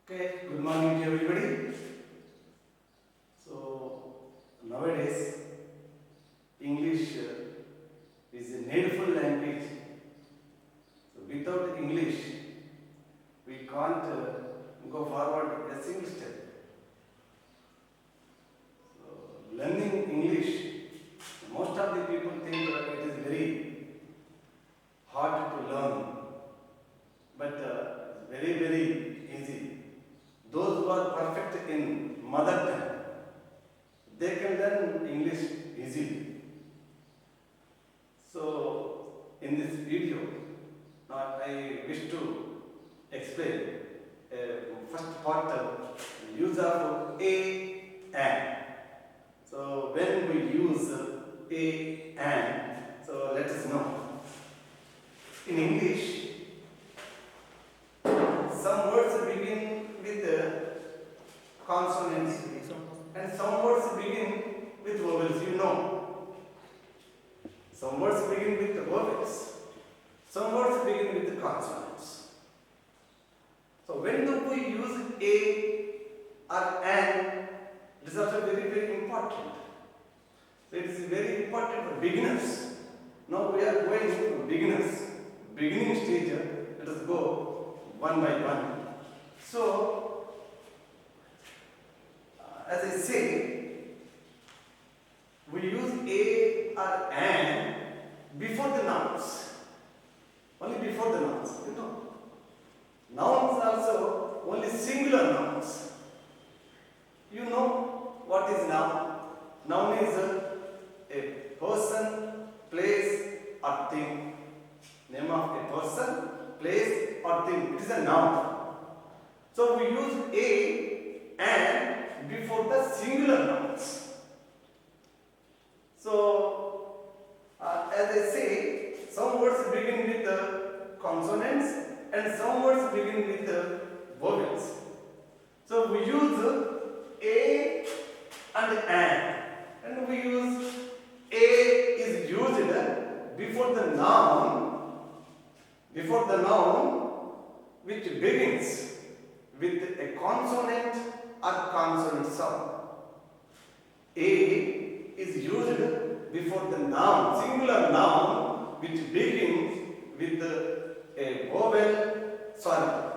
Okay, good morning to everybody. So nowadays English is a needful language. So without English we can't go forward a single step. So learning English, most of the people think that it is very hard to learn, but very easy. Those who are perfect in mother tongue, they can learn English easily. So, in this video, I wish to explain first part of use of a and. So, when we use a and, so let us know. In English, some words begin with consonants and some words begin with vowels, you know. Some words begin with vowels, some words begin with consonants. So when do we use a or an, it is also very important. So it is very important for beginners. Now we are going to beginners, beginning stage. Let us go one by one. So, as I say, we use a or an before the nouns. Only before the nouns, you know. Nouns also only singular nouns. You know what is noun? Noun is a person, place or thing. Name of a person, place or thing. It is a noun. So we use a and before the singular nouns. So as I say, some words begin with consonants and some words begin with vowels. So we use a and an, and we use a is used before the noun which begins with a consonant or consonant sound. A is used before the noun, singular noun, which begins with a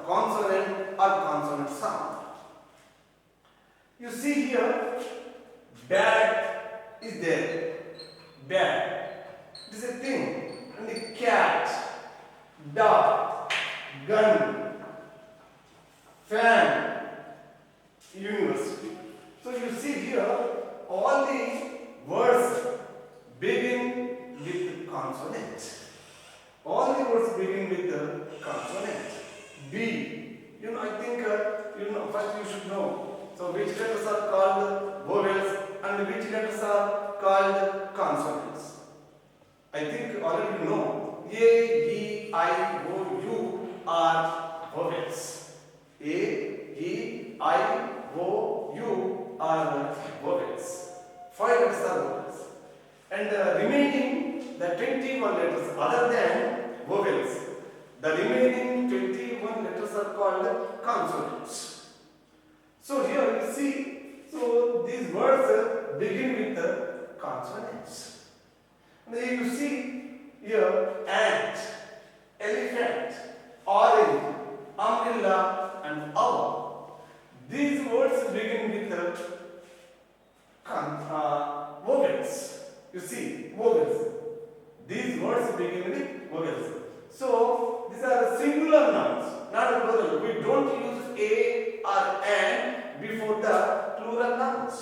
consonant or consonant sound. You see here, bad is there. Bad. It is a thing. And the cat, dog, gun, fan, university. So you see here, all the words begin with consonant. All the words begin with the consonant. B. You know, I think, first you should know. So which letters are called vowels and which letters are called consonants. I think already you know. A, E, I, O, U are vowels. A, E, I, O, U are vowels. 5 letters are vowels. And remaining the 21 letters other than vowels, the remaining 21 letters are called consonants. So here you see, so these words begin with the consonants. And then you see here ant, elephant, orange, umbrella and owl. These words begin with the vowels. You see, vowels. These words begin with vowels. So these are singular nouns, not plural. We don't use a or an before the plural nouns.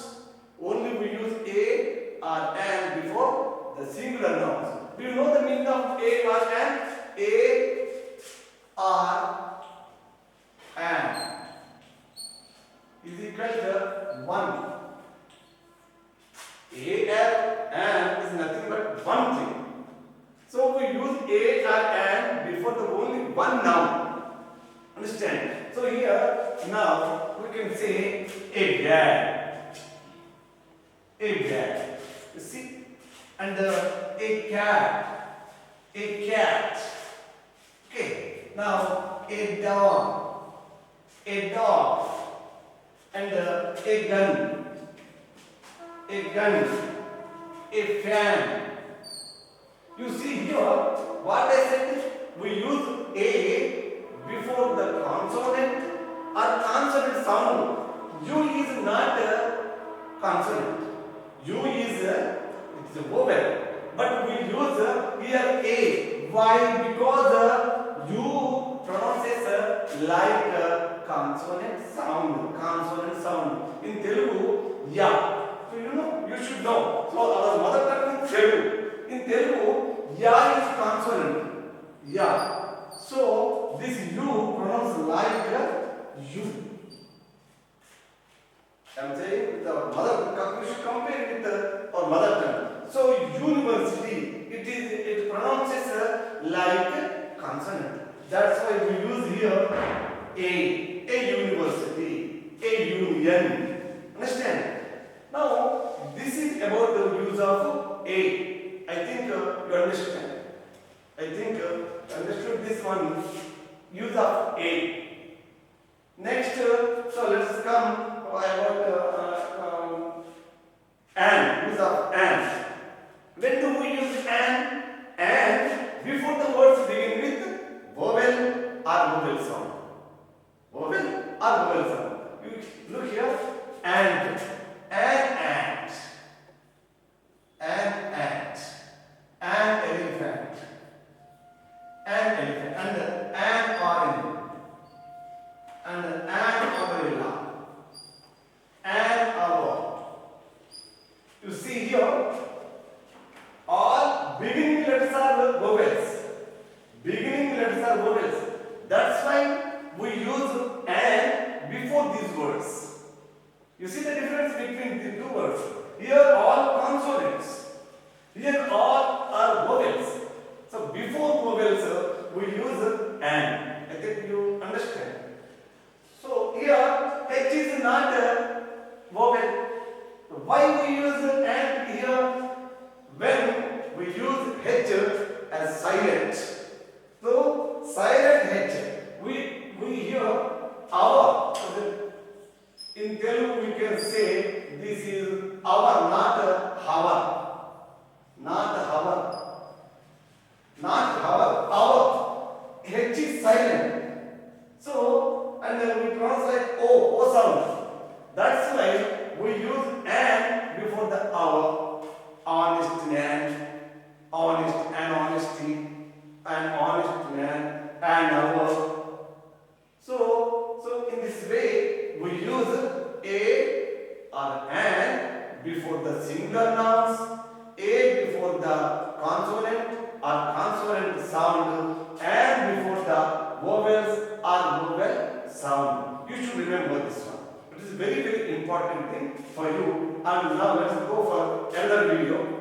Only we use a or an before the singular nouns. Do you know the meaning of a or an? A or an is equal to 1. A or an is nothing but one thing. So we use a or an before the only one noun. Understand? So here now we can say a dad. A dad. You see? And a cat. A cat. Okay. Now a dog. a dog, and a gun, a gun, a fan. You see here what I said? We use a before the consonant or consonant sound. U is not a consonant. U is it's a vowel, but we use here a. Why? Because U pronounces like consonant sound. Consonant sound. In Telugu, ya. So you should know. So our mother tongue is Telugu. In Telugu, ya is consonant. Ya. So this U pronounced like U. I am saying with the mother tongue, we should compare it with our mother tongue. So university, it pronounces like consonant. That's why we use here a university, a union. Understand? Now this is about the use of a. I think you understand. I think you understood this one. Use of a. Next, so let's come about and. Use of and. When do we use and? And before the words begin with vowel or vowel sound. Vowel or vowel sound. You look here and ant, an elephant, and an orange, and an umbrella, an hour. You see here, all beginning letters are vowels. Beginning letters are vowels. That's why we use an before these words. You see the difference between the two words. Here all consonants. Here all are vowels. So before vowels we use an. I think you understand. So here H is not a vowel. Why we use and here? When we use H as silent. So silent H. We hear our. In Telugu we can say this is our, not our. Not our. Not our. Our. H is silent. So, and then we pronounce like O sound. That's why we use an before the our. Honest man, honest and honesty, an honest man, and our. So in this way we use a or an before the singular nouns, a before the consonant or consonant sound, and before the vowels or vowel sound. You should remember this one. It is very important thing for you. And now let's go for another video.